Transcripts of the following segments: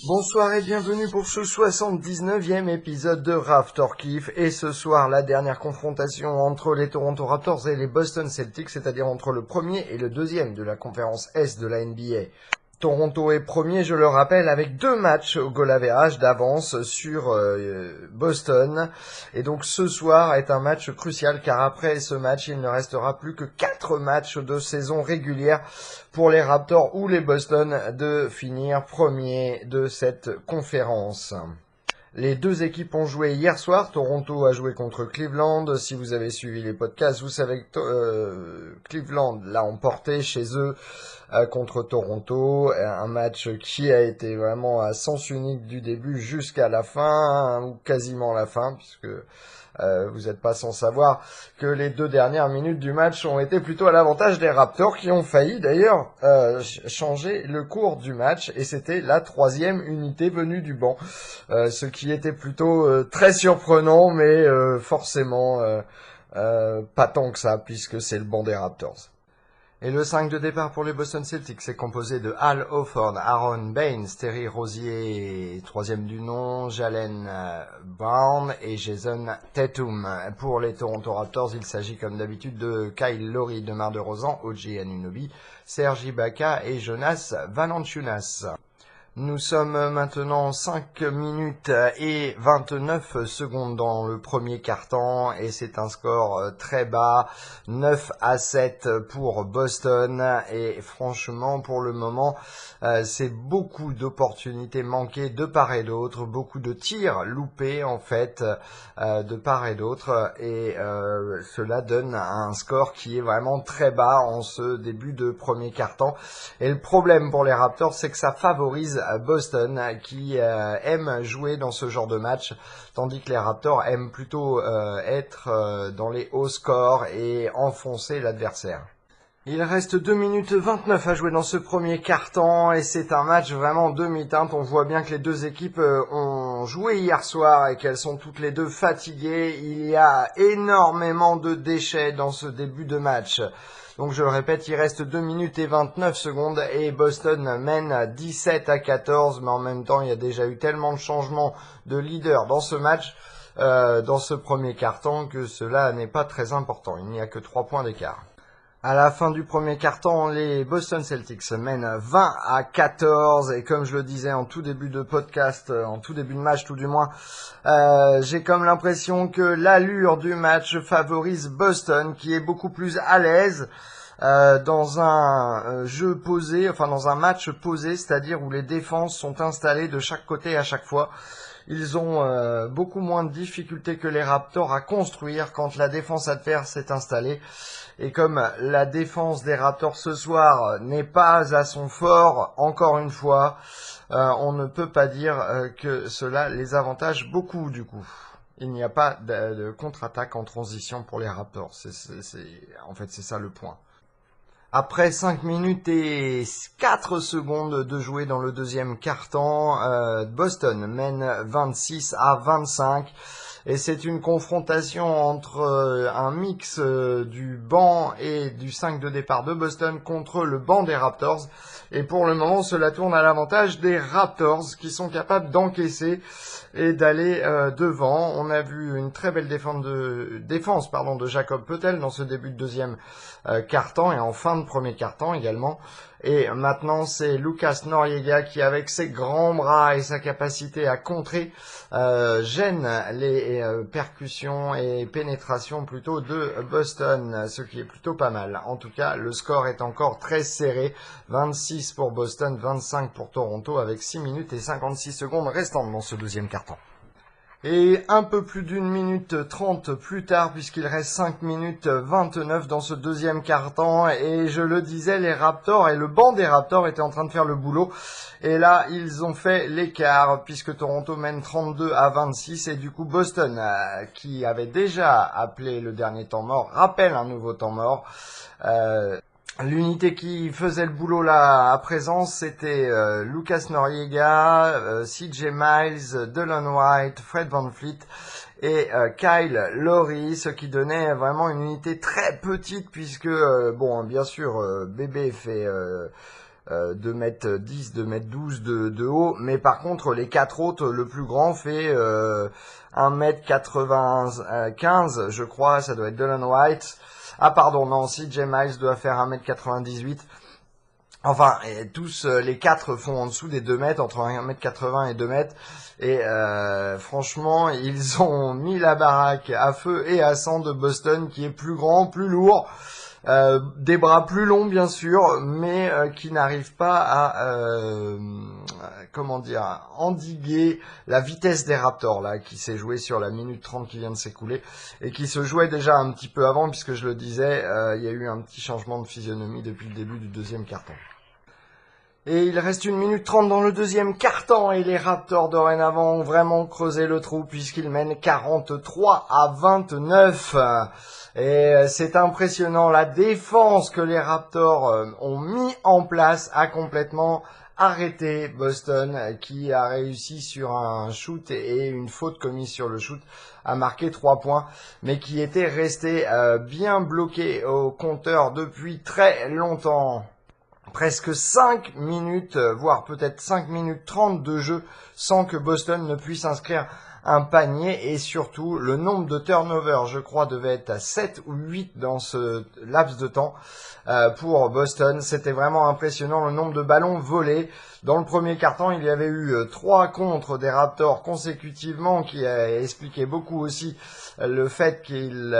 Bonsoir et bienvenue pour ce 79e épisode de Raptor Kiff. Et ce soir, la dernière confrontation entre les Toronto Raptors et les Boston Celtics, c'est-à-dire entre le premier et le deuxième de la conférence Est de la NBA. Toronto est premier, je le rappelle, avec 2 matchs au goal average d'avance sur Boston. Et donc ce soir est un match crucial car après ce match, il ne restera plus que 4 matchs de saison régulière pour les Raptors ou les Boston de finir premier de cette conférence. Les deux équipes ont joué hier soir. Toronto a joué contre Cleveland. Si vous avez suivi les podcasts, vous savez que Cleveland l'a emporté chez eux contre Toronto. Un match qui a été vraiment à sens unique du début jusqu'à la fin, ou quasiment la fin, puisque vous n'êtes pas sans savoir que les 2 dernières minutes du match ont été plutôt à l'avantage des Raptors, qui ont failli d'ailleurs changer le cours du match, et c'était la 3e unité venue du banc, ce qui était plutôt très surprenant, mais forcément pas tant que ça, puisque c'est le banc des Raptors. Et le 5 de départ pour les Boston Celtics est composé de Al Horford, Aaron Baines, Terry Rozier, 3e du nom, Jaylen Brown et Jason Tatum. Pour les Toronto Raptors, il s'agit comme d'habitude de Kyle Lowry, DeMar DeRozan, OG Anunoby, Serge Ibaka et Jonas Valanciunas. Nous sommes maintenant 5 minutes et 29 secondes dans le premier quart-temps et c'est un score très bas, 9-7 pour Boston, et franchement pour le moment c'est beaucoup d'opportunités manquées de part et d'autre, beaucoup de tirs loupés en fait de part et d'autre, et cela donne un score qui est vraiment très bas en ce début de premier quart-temps. Et le problème pour les Raptors, c'est que ça favorise Boston qui aime jouer dans ce genre de match, tandis que les Raptors aiment plutôt être dans les hauts scores et enfoncer l'adversaire. Il reste 2 minutes 29 à jouer dans ce premier quart-temps et c'est un match vraiment demi-teinte. On voit bien que les deux équipes ont joué hier soir et qu'elles sont toutes les deux fatiguées. Il y a énormément de déchets dans ce début de match. Donc je le répète, il reste 2 minutes et 29 secondes et Boston mène 17-14, mais en même temps il y a déjà eu tellement de changements de leader dans ce match, dans ce premier quart-temps, que cela n'est pas très important. Il n'y a que 3 points d'écart. À la fin du premier quart-temps, les Boston Celtics mènent 20-14 et comme je le disais en tout début de podcast, en tout début de match tout du moins, j'ai comme l'impression que l'allure du match favorise Boston qui est beaucoup plus à l'aise dans un jeu posé, enfin dans un match posé, c'est-à-dire où les défenses sont installées de chaque côté à chaque fois. Ils ont beaucoup moins de difficultés que les Raptors à construire quand la défense adverse est installée. Et comme la défense des Raptors ce soir n'est pas à son fort, encore une fois, on ne peut pas dire que cela les avantage beaucoup du coup. Il n'y a pas de contre-attaque en transition pour les Raptors. En fait, c'est ça le point. Après 5 minutes et 4 secondes de jouer dans le deuxième quart-temps, Boston mène 26-25. Et c'est une confrontation entre un mix du banc et du 5 de départ de Boston contre le banc des Raptors. Et pour le moment, cela tourne à l'avantage des Raptors qui sont capables d'encaisser et d'aller devant. On a vu une très belle défense de Jakob Poeltl dans ce début de deuxième quart-temps et en fin de premier quart-temps également. Et maintenant, c'est Lucas Noriega qui, avec ses grands bras et sa capacité à contrer, gêne les percussions et pénétrations plutôt de Boston, ce qui est plutôt pas mal. En tout cas, le score est encore très serré, 26 pour Boston, 25 pour Toronto, avec 6 minutes et 56 secondes restantes dans ce deuxième quart-temps. Et un peu plus d'1 minute 30 plus tard, puisqu'il reste 5 minutes 29 dans ce deuxième quart-temps, et je le disais, les Raptors et le banc des Raptors étaient en train de faire le boulot, et là, ils ont fait l'écart, puisque Toronto mène 32-26, et du coup, Boston, qui avait déjà appelé le dernier temps mort, rappelle un nouveau temps mort. L'unité qui faisait le boulot là à présent, c'était Lucas Noriega, CJ Miles, Delon White, Fred VanVleet et Kyle Lowry, ce qui donnait vraiment une unité très petite puisque, bon, bien sûr, Bébé fait 2m10, 2m12 de haut, mais par contre les 4 autres, le plus grand fait 1m95, je crois, ça doit être Dylan White. Ah pardon, non, CJ Miles doit faire 1m98. Enfin, et tous les 4 font en dessous des 2 mètres, entre 1m80 et 2 mètres. Et franchement, ils ont mis la baraque à feu et à sang de Boston, qui est plus grand, plus lourd, des bras plus longs bien sûr, mais qui n'arrive pas à endiguer la vitesse des Raptors là, qui s'est jouée sur la minute 30 qui vient de s'écouler et qui se jouait déjà un petit peu avant, puisque je le disais, il y a eu un petit changement de physionomie depuis le début du deuxième quart-temps. Et il reste 1 minute 30 dans le deuxième quart-temps et les Raptors dorénavant ont vraiment creusé le trou puisqu'ils mènent 43-29. Et c'est impressionnant, la défense que les Raptors ont mis en place a complètement arrêté Boston, qui a réussi sur un shoot et une faute commise sur le shoot à marquer 3 points, mais qui était resté bien bloqué au compteur depuis très longtemps. Presque 5 minutes, voire peut-être 5 minutes 30 de jeu sans que Boston ne puisse inscrire un panier, et surtout le nombre de turnovers, je crois, devait être à 7 ou 8 dans ce laps de temps pour Boston. C'était vraiment impressionnant le nombre de ballons volés. Dans le premier quart-temps, il y avait eu 3 contres des Raptors consécutivement, qui a expliqué beaucoup aussi le fait qu'il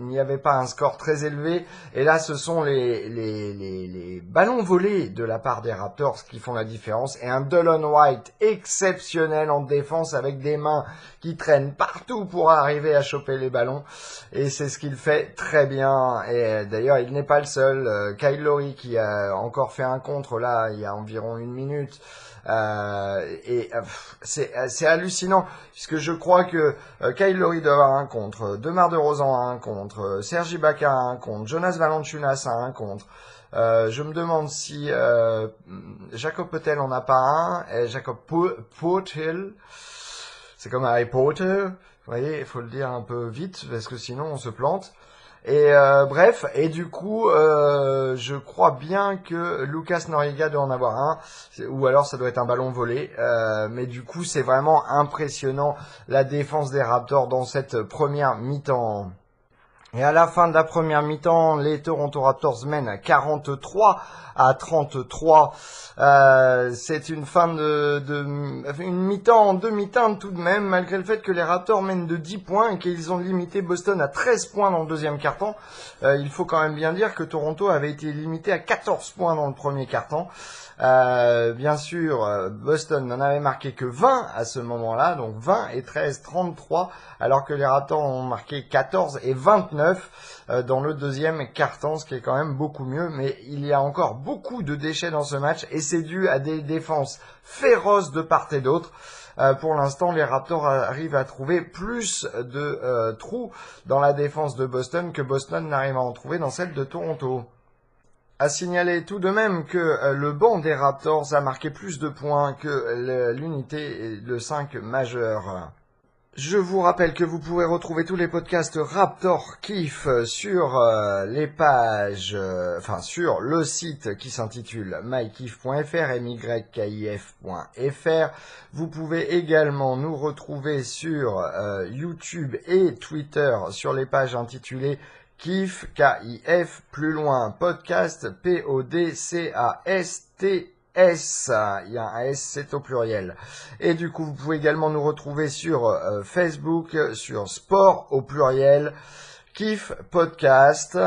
n'y avait pas un score très élevé. Et là, ce sont les ballons volés de la part des Raptors qui font la différence. Et un Dylan White exceptionnel en défense, avec des mains qui traînent partout pour arriver à choper les ballons. Et c'est ce qu'il fait très bien. Et d'ailleurs, il n'est pas le seul. Kyle Lowry qui a encore fait un contre là, il y a environ 1 minute. C'est hallucinant, puisque je crois que Kyle Lowry doit avoir un contre, DeMar DeRozan a un contre, Serge Ibaka a un contre, Jonas Valanciunas a un contre. Je me demande si Jakob Poeltl en a pas un, et Jakob Poeltl, c'est comme Harry Potter, vous voyez, il faut le dire un peu vite, parce que sinon on se plante. Et bref, et du coup, je crois bien que Lucas Noriega doit en avoir un, ou alors ça doit être un ballon volé, mais du coup c'est vraiment impressionnant la défense des Raptors dans cette première mi-temps. Et à la fin de la première mi-temps, les Toronto Raptors mènent 43-33. C'est une fin une mi-temps en demi-teinte tout de même, malgré le fait que les Raptors mènent de 10 points et qu'ils ont limité Boston à 13 points dans le deuxième quart-temps. Il faut quand même bien dire que Toronto avait été limité à 14 points dans le premier quart-temps. Bien sûr, Boston n'en avait marqué que 20 à ce moment-là, donc 20 et 13, 33, alors que les Raptors ont marqué 14 et 29 dans le deuxième quart-temps, ce qui est quand même beaucoup mieux, mais il y a encore beaucoup de déchets dans ce match, et c'est dû à des défenses féroces de part et d'autre. Pour l'instant, les Raptors arrivent à trouver plus de trous dans la défense de Boston que Boston n'arrive à en trouver dans celle de Toronto. À signaler tout de même que le banc des Raptors a marqué plus de points que l'unité de 5 majeurs. Je vous rappelle que vous pouvez retrouver tous les podcasts Raptor Kiff sur les pages, sur le site qui s'intitule mykiff.fr, mykif.fr. Vous pouvez également nous retrouver sur YouTube et Twitter sur les pages intitulées Kiff, K-I-F, plus loin, podcast, P-O-D-C-A-S-T-S. Il y a un S, c'est au pluriel. Et du coup, vous pouvez également nous retrouver sur Facebook, sur Sport au pluriel, Kiff Podcast.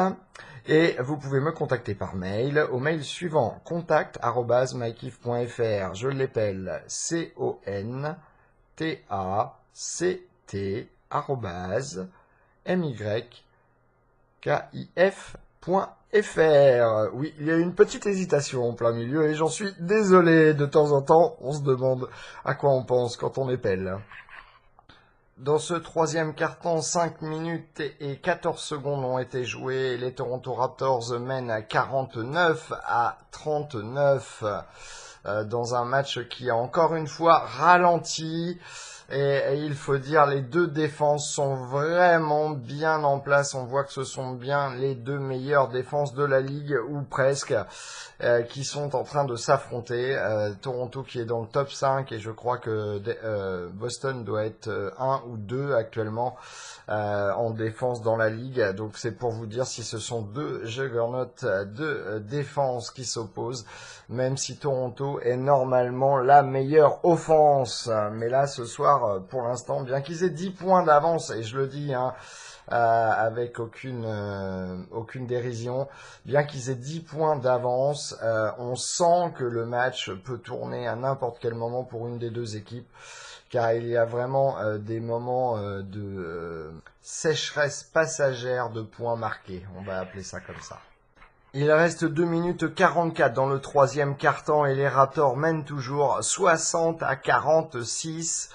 Et vous pouvez me contacter par mail au mail suivant, contact@mykiff.fr. Je l'appelle CONTACT@mykif.fr. Oui, il y a une petite hésitation en plein milieu et j'en suis désolé. De temps en temps, on se demande à quoi on pense quand on épelle. Dans ce troisième quart-temps, 5 minutes et 14 secondes ont été jouées. Les Toronto Raptors mènent à 49-39 dans un match qui a encore une fois ralenti. Et il faut dire, les deux défenses sont vraiment bien en place. On voit que ce sont bien les deux meilleures défenses de la ligue, ou presque, qui sont en train de s'affronter. Toronto qui est dans le top 5, et je crois que Boston doit être 1 ou 2 actuellement en défense dans la ligue. Donc c'est pour vous dire si ce sont deux juggernauts de défense qui s'opposent, même si Toronto est normalement la meilleure offense. Mais là, ce soir, pour l'instant, bien qu'ils aient 10 points d'avance, et je le dis, avec aucune dérision, bien qu'ils aient 10 points d'avance, on sent que le match peut tourner à n'importe quel moment pour une des deux équipes, car il y a vraiment des moments de sécheresse passagère de points marqués, on va appeler ça comme ça. Il reste 2 minutes 44 dans le troisième quart-temps et les Raptors mènent toujours 60-46.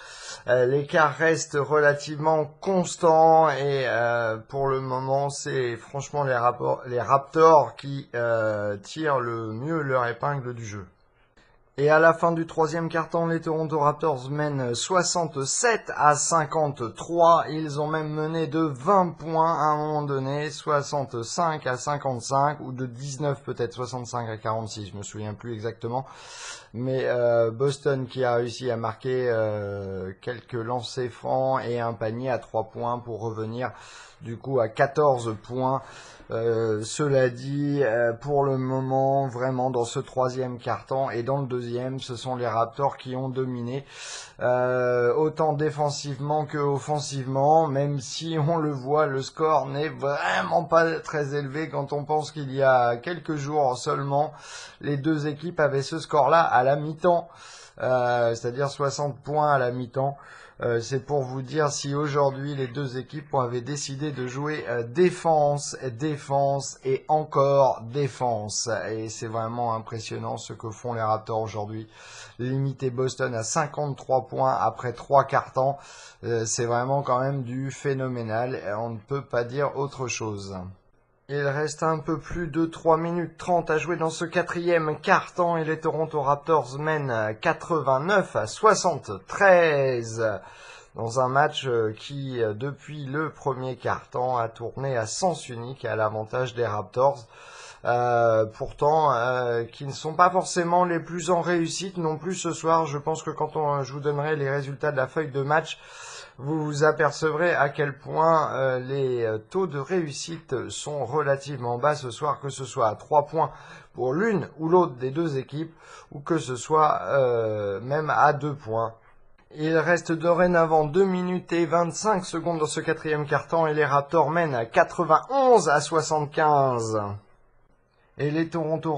L'écart reste relativement constant et pour le moment c'est franchement les Raptors qui tirent le mieux leur épingle du jeu. Et à la fin du troisième quart-temps, les Toronto Raptors mènent 67-53. Ils ont même mené de 20 points à un moment donné, 65-55, ou de 19 peut-être, 65-46, je me souviens plus exactement. Mais Boston qui a réussi à marquer quelques lancers francs et un panier à 3 points pour revenir du coup à 14 points. Cela dit, pour le moment, vraiment dans ce troisième quart-temps et dans le deuxième, ce sont les Raptors qui ont dominé, autant défensivement que offensivement, même si on le voit, le score n'est vraiment pas très élevé quand on pense qu'il y a quelques jours seulement, les deux équipes avaient ce score-là à la mi-temps, c'est-à-dire 60 points à la mi-temps. C'est pour vous dire si aujourd'hui les deux équipes avaient décidé de jouer défense et encore défense. Et c'est vraiment impressionnant ce que font les Raptors aujourd'hui. Limiter Boston à 53 points après 3 quarts-temps, c'est vraiment quand même du phénoménal. On ne peut pas dire autre chose. Il reste un peu plus de 3 minutes 30 à jouer dans ce quatrième quart-temps et les Toronto Raptors mènent 89-73 dans un match qui, depuis le premier quart-temps, a tourné à sens unique à l'avantage des Raptors. Pourtant, qui ne sont pas forcément les plus en réussite non plus ce soir. Je pense que quand je vous donnerai les résultats de la feuille de match, vous vous apercevrez à quel point les taux de réussite sont relativement bas ce soir, que ce soit à 3 points pour l'une ou l'autre des deux équipes, ou que ce soit même à 2 points. Il reste dorénavant 2 minutes et 25 secondes dans ce quatrième quart-temps et les Raptors mènent à 91-75. Et les Toronto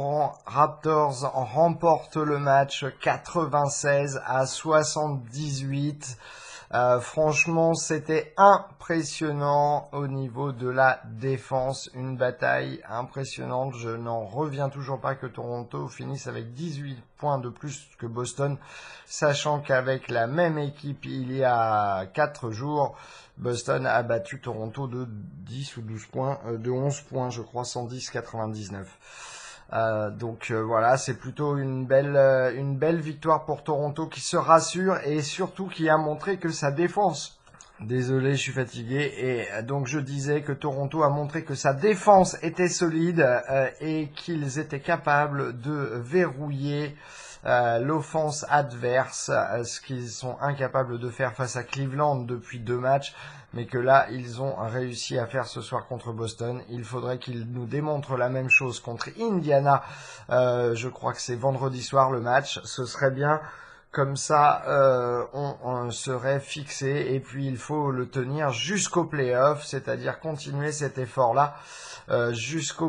Raptors remportent le match 96-78. Franchement, c'était impressionnant au niveau de la défense. Une bataille impressionnante. Je n'en reviens toujours pas que Toronto finisse avec 18 points de plus que Boston, sachant qu'avec la même équipe, il y a 4 jours, Boston a battu Toronto de 10 ou 12 points, de 11 points, je crois, 110-99. Donc voilà, c'est plutôt une belle victoire pour Toronto qui se rassure et surtout qui a montré que sa défense, désolé je suis fatigué, et donc je disais que Toronto a montré que sa défense était solide et qu'ils étaient capables de verrouiller l'offense adverse, ce qu'ils sont incapables de faire face à Cleveland depuis 2 matchs, mais que là, ils ont réussi à faire ce soir contre Boston. Il faudrait qu'ils nous démontrent la même chose contre Indiana. Je crois que c'est vendredi soir le match. Ce serait bien. Comme ça, on serait fixé. Et puis, il faut le tenir jusqu'au playoff, c'est-à-dire continuer cet effort-là jusqu'à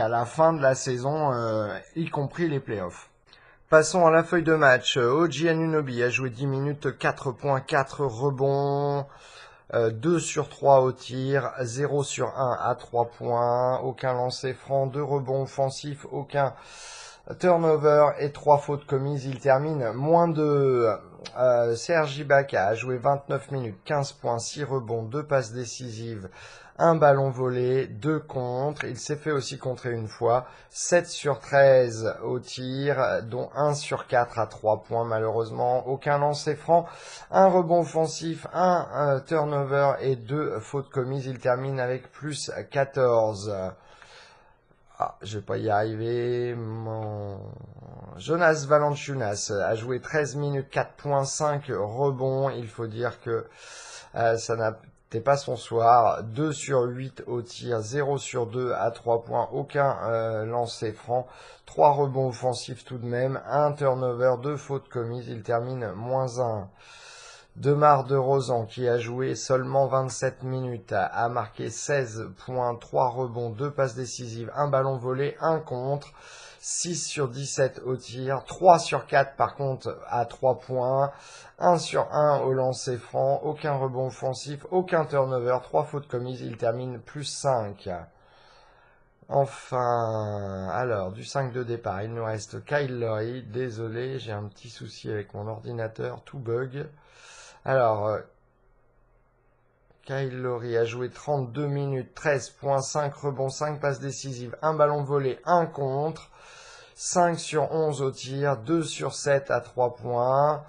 la fin de la saison, y compris les playoffs. Passons à la feuille de match. OG Anunoby a joué 10 minutes, 4 points, 4 rebonds, 2 sur 3 au tir, 0 sur 1 à 3 points, aucun lancer franc, 2 rebonds offensifs, aucun turnover et 3 fautes commises. Il termine moins de Serge Ibaka a joué 29 minutes, 15 points, 6 rebonds, 2 passes décisives, 1 ballon volé, 2 contres. Il s'est fait aussi contrer une fois. 7 sur 13 au tir, dont 1 sur 4 à 3 points malheureusement. Aucun lancer franc, 1 rebond offensif, 1 turnover et 2 fautes commises. Il termine avec plus 14. Ah, je vais pas y arriver. Jonas Valanciunas a joué 13 minutes, 4.5 rebonds. Il faut dire que ça n'était pas son soir. 2 sur 8 au tir, 0 sur 2 à 3 points. Aucun lancer franc. 3 rebonds offensifs tout de même. 1 turnover, 2 fautes commises. Il termine moins 1. DeMar DeRozan, qui a joué seulement 27 minutes, a marqué 16 points, 3 rebonds, 2 passes décisives, 1 ballon volé, 1 contre, 6 sur 17 au tir, 3 sur 4 par contre à 3 points, 1 sur 1 au lancer franc, aucun rebond offensif, aucun turnover, 3 fautes commises, il termine plus 5. Enfin, alors, du 5 de départ, il nous reste Kyle Lowry. Désolé, j'ai un petit souci avec mon ordinateur, tout bug. Alors, Kyle Lowry a joué 32 minutes, 13.5 rebonds, 5 passes décisives, 1 ballon volé, 1 contre, 5 sur 11 au tir, 2 sur 7 à 3 points,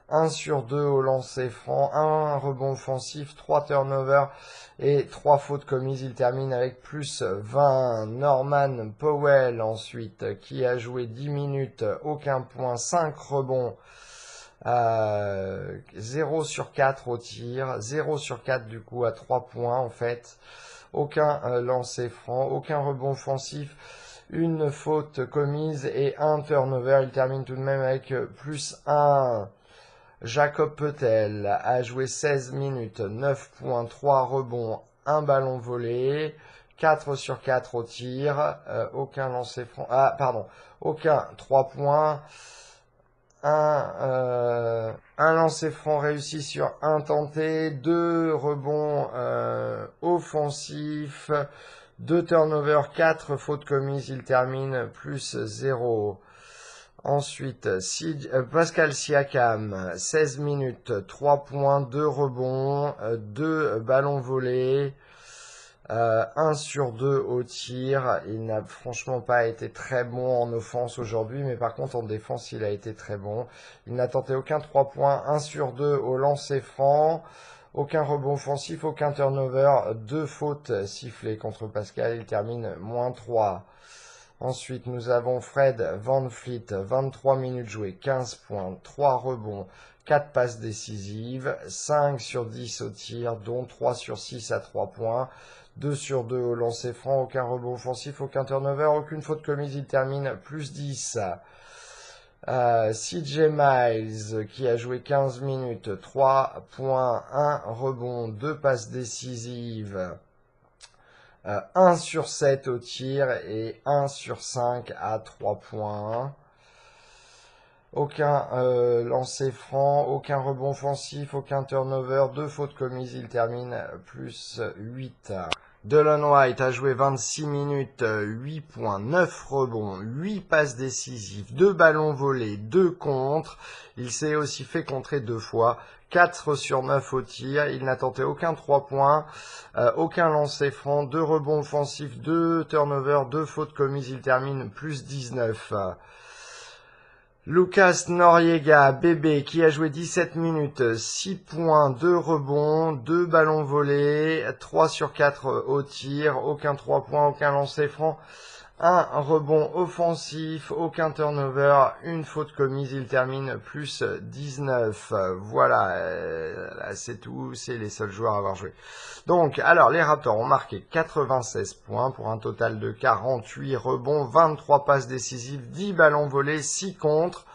1 sur 2 au lancer franc, 1 rebond offensif, 3 turnovers et 3 fautes commises. Il termine avec plus 20. Norman Powell ensuite, qui a joué 10 minutes, aucun point, 5 rebonds, 0 sur 4 au tir, 0 sur 4 du coup à 3 points en fait, aucun lancer franc, aucun rebond offensif, une faute commise et un turnover. Il termine tout de même avec plus 1. Jacob Poeltl a joué 16 minutes, 9 points, 3 rebonds, 1 ballon volé, 4 sur 4 au tir, aucun lancer franc, aucun 3 points, un lancer franc réussi sur un tenté, 2 rebonds offensifs, 2 turnovers, 4 fautes commises. Il termine plus 0. Ensuite, Pascal Siakam, 16 minutes, 3 points, 2 rebonds, 2 ballons volés, 1 sur 2 au tir. Il n'a franchement pas été très bon en offense aujourd'hui, mais par contre en défense il a été très bon. Il n'a tenté aucun 3 points, 1 sur 2 au lancer franc, aucun rebond offensif, aucun turnover, 2 fautes sifflées contre Pascal. Il termine moins 3. Ensuite, nous avons Fred VanVleet, 23 minutes jouées, 15 points, 3 rebonds, 4 passes décisives, 5 sur 10 au tir, dont 3 sur 6 à 3 points, 2 sur 2 au lancer franc, aucun rebond offensif, aucun turnover, aucune faute commise. Il termine plus 10. CJ Miles, qui a joué 15 minutes, 3 points, 1 rebond, 2 passes décisives, 1 sur 7 au tir et 1 sur 5 à 3 points. Aucun lancer franc, aucun rebond offensif, aucun turnover, 2 fautes commises. Il termine plus 8. Delon Wright a joué 26 minutes, 8 points, 9 rebonds, 8 passes décisives, 2 ballons volés, 2 contres. Il s'est aussi fait contrer 2 fois. 4 sur 9 au tir, il n'a tenté aucun 3 points, aucun lancer franc, 2 rebonds offensifs, 2 turnovers, 2 fautes commises. Il termine plus 19. Lucas Noriega, bébé, qui a joué 17 minutes, 6 points, 2 rebonds, 2 ballons volés, 3 sur 4 au tir, aucun 3 points, aucun lancer franc, 1 rebond offensif, aucun turnover, une faute commise. Il termine plus 19. Voilà, là c'est tout, c'est les seuls joueurs à avoir joué. Donc, alors, les Raptors ont marqué 96 points pour un total de 48 rebonds, 23 passes décisives, 10 ballons volés, 6 contre,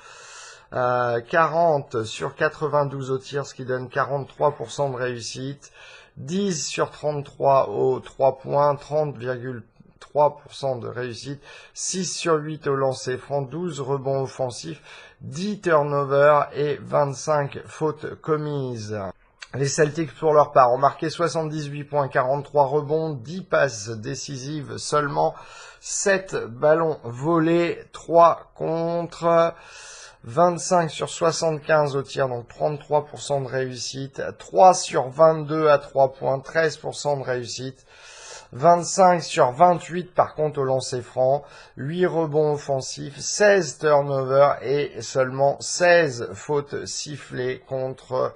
40 sur 92 au tir, ce qui donne 43% de réussite, 10 sur 33 aux 3 points, 30,3% de réussite, 6 sur 8 au lancer franc, 12 rebonds offensifs, 10 turnovers et 25 fautes commises. Les Celtics, pour leur part, ont marqué 78 points, 43 rebonds, 10 passes décisives seulement, 7 ballons volés, 3 contre, 25 sur 75 au tir, donc 33% de réussite, 3 sur 22 à 3 points, 13% de réussite, 25 sur 28 par contre au lancer franc, 8 rebonds offensifs, 16 turnovers et seulement 16 fautes sifflées contre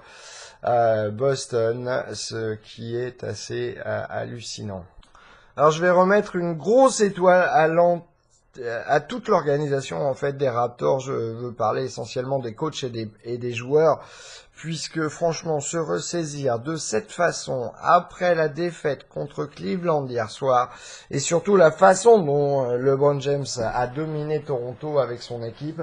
Boston, ce qui est assez hallucinant. Alors je vais remettre une grosse étoile à toute l'organisation en fait des Raptors. Je veux parler essentiellement des coachs et des joueurs, puisque franchement se ressaisir de cette façon après la défaite contre Cleveland hier soir, et surtout la façon dont LeBron James a dominé Toronto avec son équipe,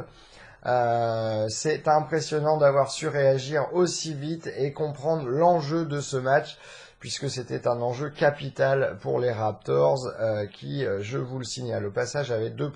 c'est impressionnant d'avoir su réagir aussi vite et comprendre l'enjeu de ce match, puisque c'était un enjeu capital pour les Raptors, qui, je vous le signale au passage, avaient 2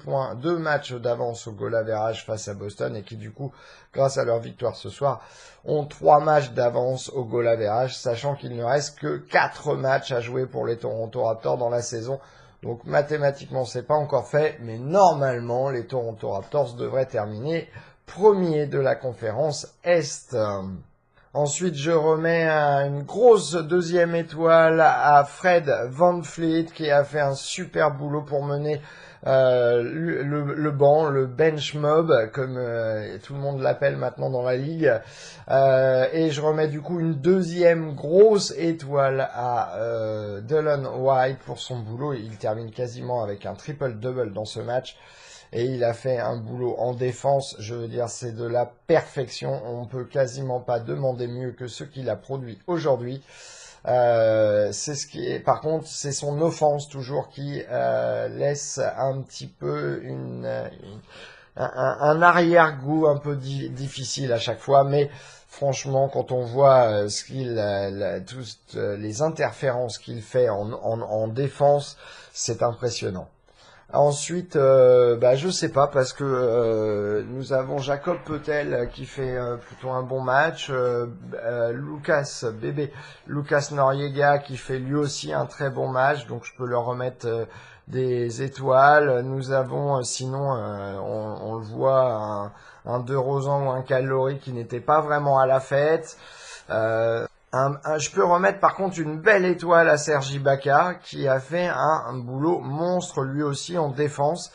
matchs d'avance au goal average face à Boston, et qui du coup, grâce à leur victoire ce soir, ont 3 matchs d'avance au goal average, sachant qu'il ne reste que 4 matchs à jouer pour les Toronto Raptors dans la saison. Donc mathématiquement, c'est pas encore fait, mais normalement, les Toronto Raptors devraient terminer premier de la conférence Est. Ensuite, je remets une grosse deuxième étoile à Fred VanVleet, qui a fait un super boulot pour mener le banc, le bench mob, comme tout le monde l'appelle maintenant dans la ligue. Et je remets du coup une deuxième grosse étoile à Delon White pour son boulot. Il termine quasiment avec un triple-double dans ce match. Et il a fait un boulot en défense, je veux dire, c'est de la perfection. On peut quasiment pas demander mieux que ce qu'il a produit aujourd'hui. C'est ce qui est, par contre, c'est son offense toujours qui laisse un petit peu un arrière-goût un peu difficile à chaque fois, mais franchement, quand on voit toutes les interférences qu'il fait en défense, c'est impressionnant. Ensuite, je sais pas, parce que nous avons Jakob Poeltl qui fait plutôt un bon match, Lucas Noriega qui fait lui aussi un très bon match, donc je peux leur remettre des étoiles. Nous avons sinon, on le voit, un DeRozan ou un Kyle qui n'était pas vraiment à la fête. Je peux remettre par contre une belle étoile à Serge Ibaka, qui a fait un boulot monstre lui aussi en défense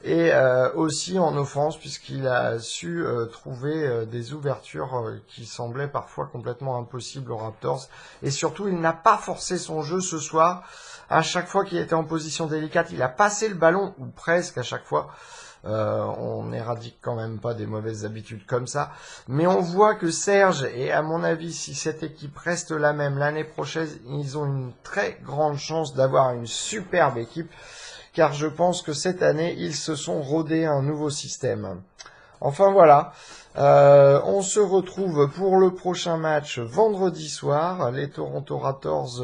et aussi en offense, puisqu'il a su trouver des ouvertures qui semblaient parfois complètement impossibles aux Raptors. Et surtout, il n'a pas forcé son jeu ce soir. À chaque fois qu'il était en position délicate, il a passé le ballon, ou presque à chaque fois. On n'éradique quand même pas des mauvaises habitudes comme ça. Mais on voit que Serge, et à mon avis, si cette équipe reste la même l'année prochaine, ils ont une très grande chance d'avoir une superbe équipe, car je pense que cette année, ils se sont rodés un nouveau système. Enfin voilà, on se retrouve pour le prochain match vendredi soir. Les Toronto Raptors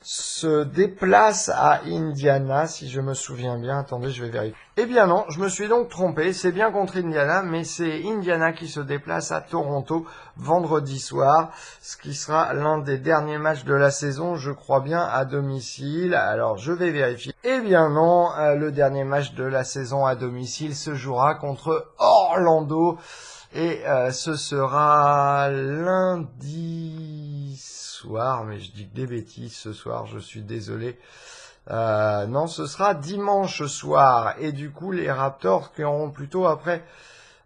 se déplace à Indiana, si je me souviens bien. Attendez, je vais vérifier. Eh bien non, je me suis donc trompé. C'est bien contre Indiana, mais c'est Indiana qui se déplace à Toronto vendredi soir, ce qui sera l'un des derniers matchs de la saison, je crois bien, à domicile. Alors, je vais vérifier. Eh bien non, le dernier match de la saison à domicile se jouera contre Orlando, et ce sera lundi soir, mais je dis des bêtises ce soir, je suis désolé. Non, ce sera dimanche soir, et du coup les Raptors qui auront plutôt après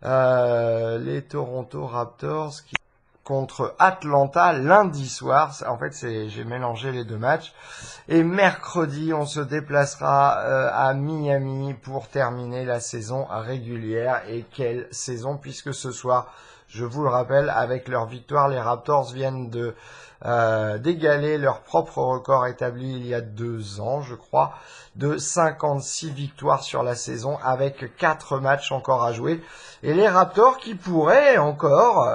les Toronto Raptors contre Atlanta lundi soir. En fait, j'ai mélangé les deux matchs. Et mercredi, on se déplacera à Miami pour terminer la saison régulière. Et quelle saison, puisque ce soir, je vous le rappelle, avec leur victoire, les Raptors viennent d'égaler leur propre record établi il y a 2 ans, je crois, de 56 victoires sur la saison, avec 4 matchs encore à jouer. Et les Raptors qui pourraient encore,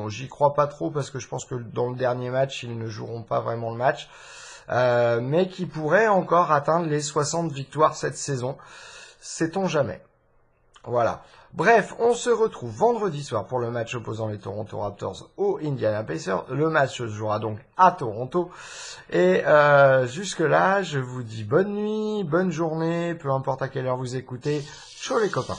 j'y crois pas trop parce que je pense que dans le dernier match, ils ne joueront pas vraiment le match, mais qui pourraient encore atteindre les 60 victoires cette saison. Sait-on jamais. Voilà. Bref, on se retrouve vendredi soir pour le match opposant les Toronto Raptors aux Indiana Pacers. Le match se jouera donc à Toronto. Et jusque-là, je vous dis bonne nuit, bonne journée, peu importe à quelle heure vous écoutez. Ciao les copains.